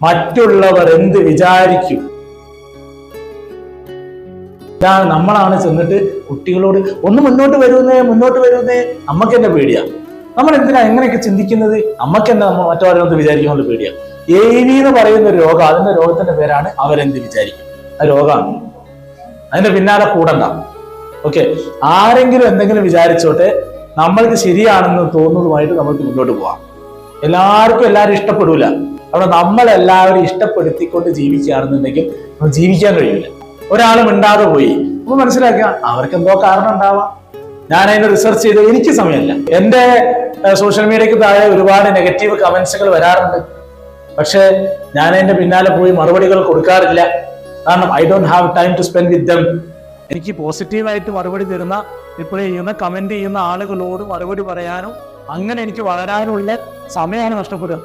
മറ്റുള്ളവർ എന്ത് വിചാരിക്കും. നമ്മളാണ് ചെന്നിട്ട് കുട്ടികളോട് ഒന്ന് മുന്നോട്ട് വരുന്നേ നമുക്ക് തന്നെ പേടിയാ. നമ്മൾ എന്തിനാ എങ്ങനെയൊക്കെ ചിന്തിക്കുന്നത്? നമുക്ക് തന്നെ നമ്മൾ മറ്റവരെന്ത് വിചാരിക്കുമെന്ന് പേടിയാ. AV എന്ന് പറയുന്ന ഒരു രോഗം, അതിന്റെ രോഗത്തിന്റെ പേരാണ് അവരെന്ത് വിചാരിക്കും. ആ രോഗമാണ്, അതിന്റെ പിന്നാലെ കൂടണ്ട. ഓക്കെ, ആരെങ്കിലും എന്തെങ്കിലും വിചാരിച്ചോട്ടെ, നമ്മൾക്ക് ശരിയാണെന്ന് തോന്നുന്നതുമായിട്ട് നമുക്ക് മുന്നോട്ട് പോവാം. എല്ലാവരും ഇഷ്ടപ്പെടൂല. അവിടെ നമ്മളെല്ലാവരും ഇഷ്ടപ്പെടുത്തിക്കൊണ്ട് ജീവിക്കുകയാണെന്നുണ്ടെങ്കിൽ നമുക്ക് ജീവിക്കാൻ കഴിയില്ല. ഒരാൾ മിണ്ടാതെ പോയി, അപ്പൊ മനസ്സിലാക്കുക അവർക്ക് എന്തോ കാരണം ഉണ്ടാവാം. ഞാൻ അതിന് റിസർച്ച് ചെയ്ത് എനിക്ക് സമയമില്ല. എന്റെ സോഷ്യൽ മീഡിയക്ക് താഴെ ഒരുപാട് നെഗറ്റീവ് കമന്റ്സുകൾ വരാറുണ്ട്. പക്ഷെ ഞാൻ അതിന്റെ പിന്നാലെ പോയി മറുപടികൾ കൊടുക്കാറില്ല. കാരണം I don't have time to spend with them. എനിക്ക് പോസിറ്റീവായിട്ട് മറുപടി തരുന്ന, റിപ്ലൈ ചെയ്യുന്ന, കമന്റ് ചെയ്യുന്ന ആളുകളോട് മറുപടി പറയാനും അങ്ങനെ എനിക്ക് വളരാനുള്ള സമയമാണ് നഷ്ടപ്പെടുക.